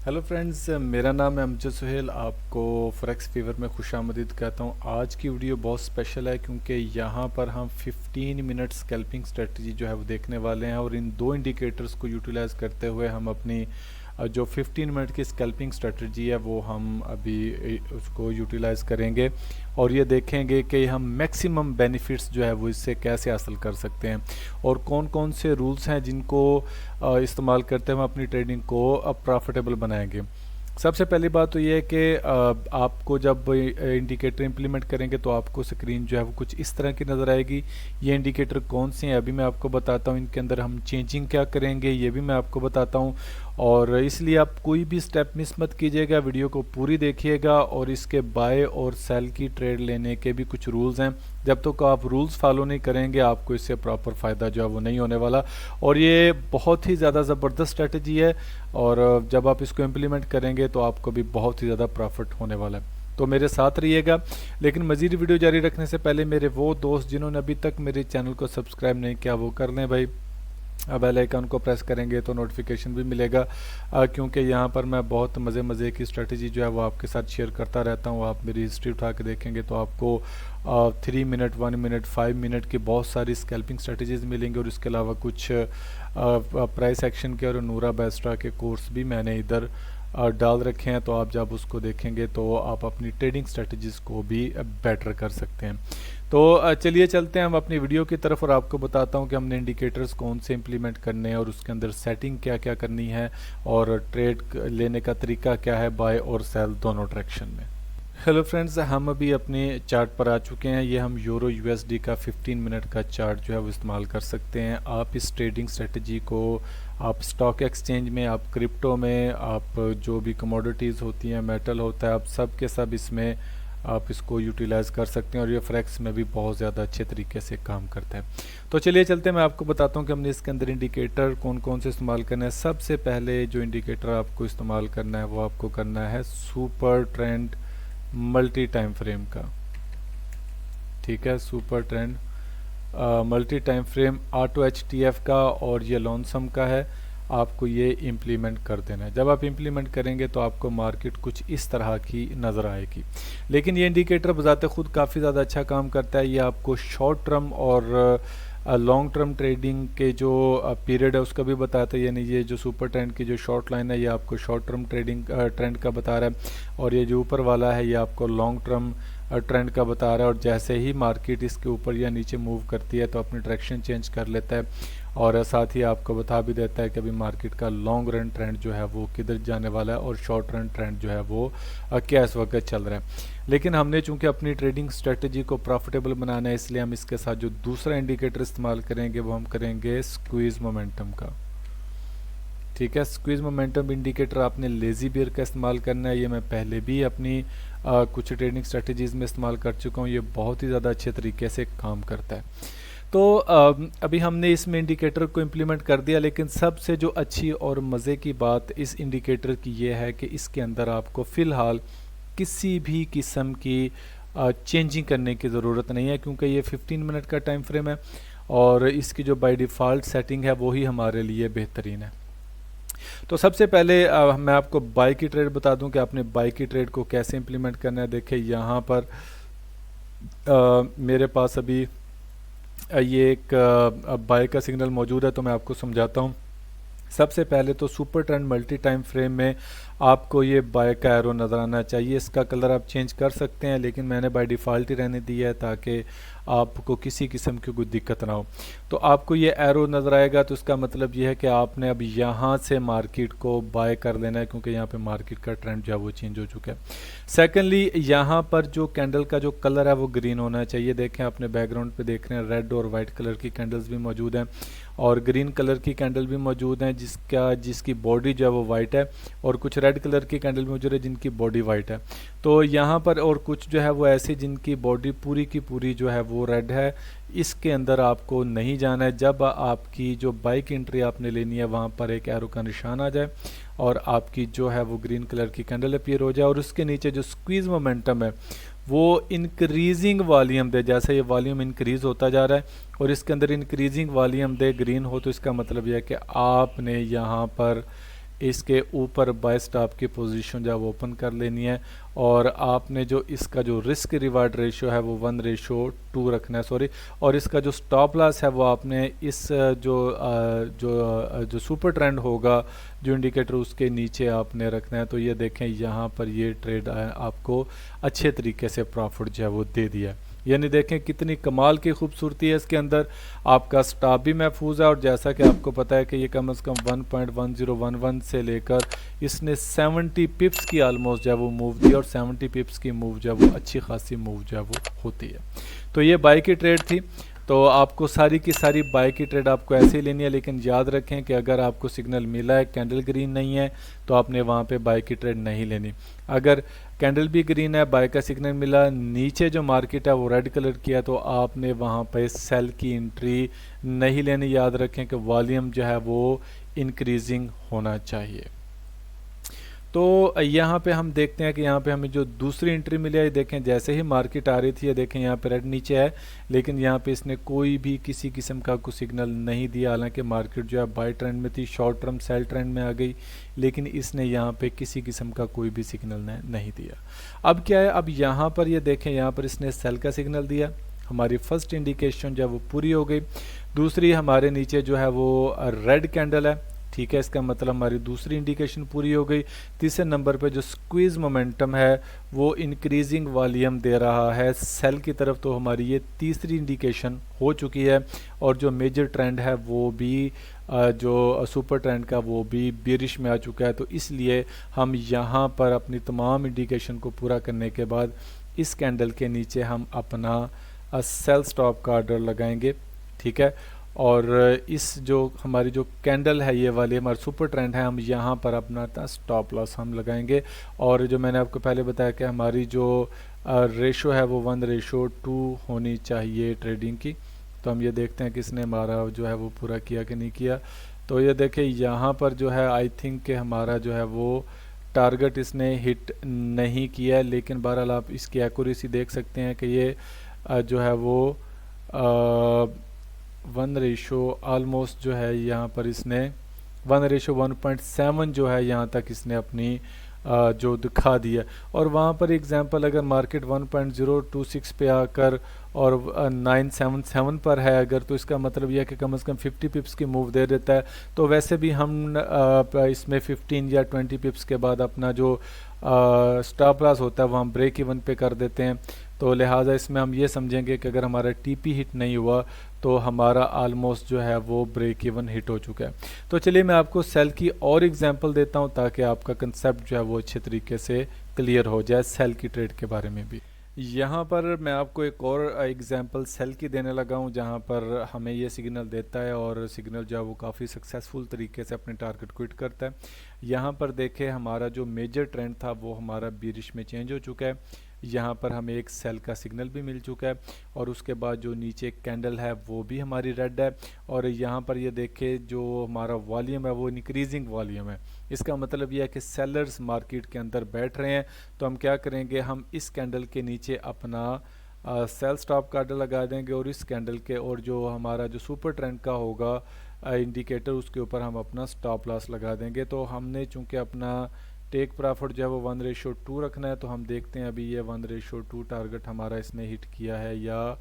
Hello friends, मेरा नाम है अमजद सुहेल। आपको फॉरेक्स फीवर में खुशामदीद कहता हूँ। आज की वीडियो बहुत स्पेशल है क्योंकि यहाँ पर हम 15 मिनट स्कैल्पिंग स्ट्रेटजी जो है वो देखने वाले हैं और इन दो इंडिकेटर्स को यूटिलाइज करते हुए हम अपनी जो 15 मिनट की स्कैल्पिंग स्ट्रेटजी है वो हम अभी उसको यूटिलाइज करेंगे और ये देखेंगे कि हम मैक्सिमम बेनिफिट्स जो है वो इससे कैसे हासिल कर सकते हैं और कौन कौन से रूल्स हैं जिनको इस्तेमाल करते हुए हम अपनी ट्रेडिंग को प्रॉफिटेबल बनाएंगे। सबसे पहली बात तो ये है कि आपको जब इंडिकेटर इंप्लीमेंट करेंगे तो आपको स्क्रीन जो है वो कुछ इस तरह की नज़र आएगी। ये इंडिकेटर कौन से हैं अभी मैं आपको बताता हूँ, इनके अंदर हम चेंजिंग क्या करेंगे ये भी मैं आपको बताता हूँ। और इसलिए आप कोई भी स्टेप मिस मत कीजिएगा, वीडियो को पूरी देखिएगा। और इसके बाय और सेल की ट्रेड लेने के भी कुछ रूल्स हैं, जब तक आप रूल्स फॉलो नहीं करेंगे आपको इससे प्रॉपर फ़ायदा जो है वो नहीं होने वाला। और ये बहुत ही ज़्यादा ज़बरदस्त स्ट्रेटजी है और जब आप इसको इम्प्लीमेंट करेंगे तो आपको भी बहुत ही ज़्यादा प्रॉफिट होने वाला है। तो मेरे साथ रहिएगा। लेकिन मज़ीद वीडियो जारी रखने से पहले मेरे वो दोस्त जिन्होंने अभी तक मेरे चैनल को सब्सक्राइब नहीं किया वो कर लें भाई। बेल आइकन को प्रेस करेंगे तो नोटिफिकेशन भी मिलेगा क्योंकि यहाँ पर मैं बहुत मज़े की स्ट्रेटजी जो है वो आपके साथ शेयर करता रहता हूँ। आप मेरी हिस्ट्री उठा के देखेंगे तो आपको 3 मिनट 1 मिनट 5 मिनट की बहुत सारी स्कैल्पिंग स्ट्रेटजीज मिलेंगी और इसके अलावा कुछ प्राइस एक्शन के और नूरा बेस्ट्रा के कोर्स भी मैंने इधर डाल रखे हैं। तो आप जब उसको देखेंगे तो आप अपनी ट्रेडिंग स्ट्रेटजीज को भी बेटर कर सकते हैं। तो चलिए चलते हैं हम अपनी वीडियो की तरफ और आपको बताता हूं कि हमने इंडिकेटर्स कौन से इंप्लीमेंट करने हैं और उसके अंदर सेटिंग क्या क्या करनी है और ट्रेड लेने का तरीका क्या है बाय और सेल दोनों डायरेक्शन में। हेलो फ्रेंड्स, हम अभी अपने चार्ट पर आ चुके हैं। ये हम यूरो यूएसडी का 15 मिनट का चार्ट जो है वो इस्तेमाल कर सकते हैं। आप इस ट्रेडिंग स्ट्रेटजी को आप स्टॉक एक्सचेंज में, आप क्रिप्टो में, आप जो भी कमोडिटीज़ होती हैं, मेटल होता है, आप सब के सब इसमें आप इसको यूटिलाइज कर सकते हैं और ये फ्रेक्स में भी बहुत ज़्यादा अच्छे तरीके से काम करता है। तो चलिए चलते हैं, मैं आपको बताता हूँ कि हमने इसके अंदर इंडिकेटर कौन कौन से इस्तेमाल करना है। सबसे पहले जो इंडिकेटर आपको इस्तेमाल करना है वो आपको करना है super trend multi time frame का। ठीक है, super trend multi time frame auto HTF का और ये लॉन्सम का है। आपको ये इम्प्लीमेंट कर देना है। जब आप इम्प्लीमेंट करेंगे तो आपको मार्केट कुछ इस तरह की नज़र आएगी। लेकिन ये इंडिकेटर बजाते खुद काफ़ी ज़्यादा अच्छा काम करता है। ये आपको शॉर्ट टर्म और लॉन्ग टर्म ट्रेडिंग के जो पीरियड है उसका भी बताता है। यानी ये जो सुपर ट्रेंड की जो शॉर्ट लाइन है ये आपको शॉर्ट टर्म ट्रेडिंग ट्रेंड का बता रहा है और ये जो ऊपर वाला है ये आपको लॉन्ग टर्म ट्रेंड का बता रहा है। और जैसे ही मार्केट इसके ऊपर या नीचे मूव करती है तो अपनी डायरेक्शन चेंज कर लेता है और साथ ही आपको बता भी देता है कि अभी मार्केट का लॉन्ग रन ट्रेंड जो है वो किधर जाने वाला है और शॉर्ट रन ट्रेंड जो है वो क्या इस वक्त चल रहा है। लेकिन हमने चूंकि अपनी ट्रेडिंग स्ट्रेटजी को प्रॉफिटेबल बनाना है इसलिए हम इसके साथ जो दूसरा इंडिकेटर इस्तेमाल करेंगे वो हम करेंगे स्क्वीज मोमेंटम का। ठीक है, स्क्वीज मोमेंटम इंडिकेटर आपने लेजी बियर का इस्तेमाल करना है। ये मैं पहले भी अपनी कुछ ट्रेडिंग स्ट्रेटजीज में इस्तेमाल कर चुका हूँ। ये बहुत ही ज़्यादा अच्छे तरीके से काम करता है। तो अभी हमने इसमें इंडिकेटर को इम्प्लीमेंट कर दिया, लेकिन सबसे जो अच्छी और मज़े की बात इस इंडिकेटर की ये है कि इसके अंदर आपको फ़िलहाल किसी भी किस्म की चेंजिंग करने की ज़रूरत नहीं है क्योंकि ये 15 मिनट का टाइम फ्रेम है और इसकी जो बाय डिफ़ॉल्ट सेटिंग है वही हमारे लिए बेहतरीन है। तो सबसे पहले मैं आपको बाय की ट्रेड बता दूं कि आपने बाय की ट्रेड को कैसे इम्प्लीमेंट करना है। देखिए यहाँ पर मेरे पास अभी ये एक बाय का सिग्नल मौजूद है तो मैं आपको समझाता हूँ। सबसे पहले तो super trend multi time frame में आपको ये बाय का एरो नज़र आना चाहिए। इसका कलर आप चेंज कर सकते हैं लेकिन मैंने बाय डिफ़ॉल्ट ही रहने दिया है ताकि आपको किसी किस्म की कोई दिक्कत ना हो। तो आपको ये एरो नज़र आएगा तो इसका मतलब ये है कि आपने अब यहाँ से मार्केट को बाय कर लेना है क्योंकि यहाँ पे मार्केट का ट्रेंड जो है वो चेंज हो चुका है। सेकेंडली, यहाँ पर जो कैंडल का जो कलर है वो ग्रीन होना चाहिए। देखें आपने बैकग्राउंड पे देख रहे हैं रेड और वाइट कलर की कैंडल्स भी मौजूद हैं और ग्रीन कलर की कैंडल भी मौजूद हैं जिसकी बॉडी जो है वो वाइट है और कुछ रेड कलर की कैंडल मौजूद है जिनकी बॉडी वाइट है। तो यहाँ पर और कुछ जो है वो ऐसे जिनकी बॉडी पूरी की पूरी जो है वो रेड है। इसके अंदर आपको नहीं जाना है। जब आपकी जो बाइक एंट्री आपने लेनी है वहाँ पर एक एरो का निशान आ जाए और आपकी जो है वो ग्रीन कलर की कैंडल अपीयर हो जाए और उसके नीचे जो स्क्वीज मोमेंटम है वो इंक्रीजिंग वॉल्यूम दे। जैसे ये वॉल्यूम इंक्रीज होता जा रहा है और इसके अंदर इंक्रीजिंग वॉल्यूम दे ग्रीन हो तो इसका मतलब यह है कि आपने यहाँ पर इसके ऊपर बाय स्टॉप की पोजीशन जो है वो ओपन कर लेनी है और आपने जो इसका जो रिस्क रिवार्ड रेशियो है वो 1:2 रखना है, सॉरी। और इसका जो स्टॉप लॉस है वो आपने इस जो सुपर ट्रेंड होगा जो इंडिकेटर उसके नीचे आपने रखना है। तो ये देखें यहाँ पर ये ट्रेड आपको अच्छे तरीके से प्रॉफिट जो है वो दे दिया। यानी देखें कितनी कमाल की खूबसूरती है इसके अंदर, आपका स्टॉप भी महफूज है। और जैसा कि आपको पता है कि ये कम से कम 1.1011 से लेकर इसने 70 पिप्स की ऑलमोस्ट जो है वो मूव दी और 70 पिप्स की मूव जो है वो अच्छी खासी मूव जो है वो होती है। तो ये बाय की ट्रेड थी। तो आपको सारी की सारी बाय की ट्रेड आपको ऐसे ही लेनी है, लेकिन याद रखें कि अगर आपको सिग्नल मिला है, कैंडल ग्रीन नहीं है, तो आपने वहाँ पे बाय की ट्रेड नहीं लेनी। अगर कैंडल भी ग्रीन है, बाय का सिग्नल मिला, नीचे जो मार्केट है वो रेड कलर की है, तो आपने वहाँ पे सेल की एंट्री नहीं लेनी। याद रखें कि वॉल्यूम जो है वो इंक्रीजिंग होना चाहिए। तो यहाँ पे हम देखते हैं कि यहाँ पे हमें जो दूसरी एंट्री मिली है, देखें जैसे ही मार्केट आ रही थी, ये देखें यहाँ पे रेड नीचे है, लेकिन यहाँ पे इसने कोई भी किसी किस्म का कोई सिग्नल नहीं दिया। हालांकि मार्केट जो है बाय ट्रेंड में थी, शॉर्ट टर्म सेल ट्रेंड में आ गई, लेकिन इसने यहाँ पे किसी किस्म का कोई भी सिग्नल नहीं दिया। अब क्या है, अब यहाँ पर ये देखें, यहाँ पर इसने सेल का सिग्नल दिया, हमारी फर्स्ट इंडिकेशन जो है वो पूरी हो गई। दूसरी हमारे नीचे जो है वो रेड कैंडल है, ठीक है, इसका मतलब हमारी दूसरी इंडिकेशन पूरी हो गई। तीसरे नंबर पे जो स्क्वीज मोमेंटम है वो इंक्रीजिंग वॉल्यूम दे रहा है सेल की तरफ, तो हमारी ये तीसरी इंडिकेशन हो चुकी है। और जो मेजर ट्रेंड है वो भी जो सुपर ट्रेंड का वो भी बेरिश में आ चुका है। तो इसलिए हम यहाँ पर अपनी तमाम इंडिकेशन को पूरा करने के बाद इस कैंडल के नीचे हम अपना सेल स्टॉप का ऑर्डर लगाएंगे, ठीक है। और इस जो हमारी जो कैंडल है ये वाली हमारा सुपर ट्रेंड है, हम यहाँ पर अपना स्टॉप लॉस हम लगाएंगे। और जो मैंने आपको पहले बताया कि हमारी जो रेशो है वो 1:2 होनी चाहिए ट्रेडिंग की। तो हम ये देखते हैं कि इसने हमारा जो है वो पूरा किया कि नहीं किया। तो ये देखें यहाँ पर जो है आई थिंक कि हमारा जो है वो टारगेट इसने हिट नहीं किया है, लेकिन बहरहाल आप इसकी एक्यूरेसी देख सकते हैं कि ये जो है वो 1 ऑलमोस्ट जो है यहाँ पर इसने 1:1.7 जो है यहाँ तक इसने अपनी जो दिखा दिया। और वहाँ पर एग्जांपल अगर मार्केट 1.026 पे आकर और 977 पर है अगर, तो इसका मतलब यह है कि कम से कम 50 पिप्स की मूव दे देता है। तो वैसे भी हम इसमें 15 या 20 पिप्स के बाद अपना जो स्टॉप लॉस होता है वो हम ब्रेक इवन पे कर देते हैं। तो लिहाजा इसमें हम ये समझेंगे कि अगर हमारा टीपी हिट नहीं हुआ तो हमारा आलमोस्ट जो है वो ब्रेक इवन हिट हो चुका है। तो चलिए मैं आपको सेल की और एग्जांपल देता हूं ताकि आपका कंसेप्ट जो है वो अच्छे तरीके से क्लियर हो जाए सेल की ट्रेड के बारे में भी। यहाँ पर मैं आपको एक और एग्जांपल सेल की देने लगा हूँ जहाँ पर हमें ये सिग्नल देता है और सिग्नल जो है वो काफ़ी सक्सेसफुल तरीके से अपने टारगेट को हिट करता है। यहाँ पर देखें हमारा जो मेजर ट्रेंड था वो हमारा बीरिश में चेंज हो चुका है। यहाँ पर हमें एक सेल का सिग्नल भी मिल चुका है और उसके बाद जो नीचे कैंडल है वो भी हमारी रेड है। और यहाँ पर ये देखें जो हमारा वॉल्यूम है वो इंक्रीजिंग वॉल्यूम है। इसका मतलब यह है कि सेलर्स मार्केट के अंदर बैठ रहे हैं। तो हम क्या करेंगे, हम इस कैंडल के नीचे अपना सेल स्टॉप का ऑर्डर लगा देंगे और इस कैंडल के और जो हमारा जो सुपर ट्रेंड का होगा इंडिकेटर उसके ऊपर हम अपना स्टॉप लॉस लगा देंगे। तो हमने चूँकि अपना टेक प्रॉफिट जो है वो 1:2 रखना है, तो हम देखते हैं अभी ये 1:2 टारगेट हमारा इसने हिट किया है या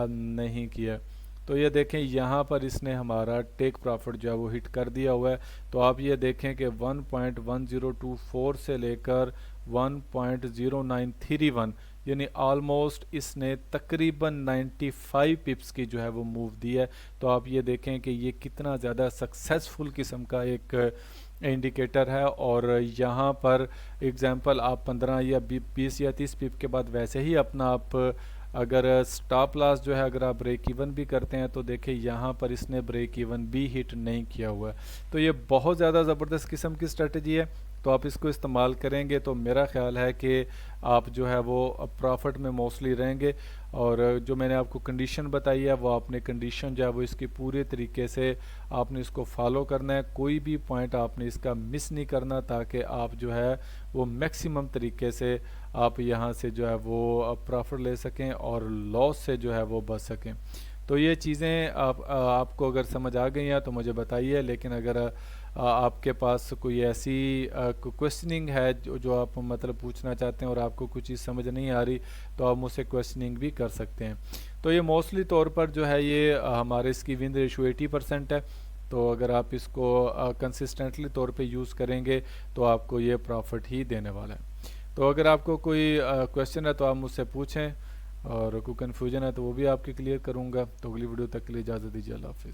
नहीं किया। तो ये देखें यहाँ पर इसने हमारा टेक प्रॉफिट जो है वो हिट कर दिया हुआ है। तो आप ये देखें कि 1.1024 से लेकर 1.0931 यानी ऑलमोस्ट इसने तकरीबन 95 पिप्स की जो है वो मूव दी है। तो आप ये देखें कि ये कितना ज़्यादा सक्सेसफुल किस्म का एक इंडिकेटर है। और यहाँ पर एग्जांपल आप 15 या 20 या 30 पिप के बाद वैसे ही अपना आप अगर स्टॉप लॉस जो है अगर आप ब्रेक इवन भी करते हैं तो देखिए यहाँ पर इसने ब्रेक इवन भी हिट नहीं किया हुआ है। तो ये बहुत ज़्यादा ज़बरदस्त किस्म की स्ट्रेटजी है। तो आप इसको इस्तेमाल करेंगे तो मेरा ख्याल है कि आप जो है वो प्रॉफिट में मोस्टली रहेंगे। और जो मैंने आपको कंडीशन बताई है वो आपने कंडीशन जो है वो इसकी पूरे तरीके से आपने इसको फॉलो करना है। कोई भी पॉइंट आपने इसका मिस नहीं करना ताकि आप जो है वो मैक्सिमम तरीके से आप यहाँ से जो है वो प्रॉफिट ले सकें और लॉस से जो है वो बच सकें। तो ये चीज़ें आपको अगर समझ आ गई हैं तो मुझे बताइए, लेकिन अगर आपके पास कोई ऐसी क्वेश्चनिंग है जो आप मतलब पूछना चाहते हैं और आपको कुछ चीज़ समझ नहीं आ रही, तो आप मुझसे क्वेश्चनिंग भी कर सकते हैं। तो ये मोस्टली तौर पर जो है ये हमारे इसकी विन रेशो 80% है। तो अगर आप इसको कंसिस्टेंटली तौर पे यूज़ करेंगे तो आपको ये प्रॉफिट ही देने वाला है। तो अगर आपको कोई क्वेश्चन है तो आप मुझसे पूछें, और कोई कन्फ्यूजन है तो वो भी आपके क्लियर करूँगा। तो अगली वीडियो तक के लिए इजाज़त दीजिए। अल्लाह हाफ़िज़।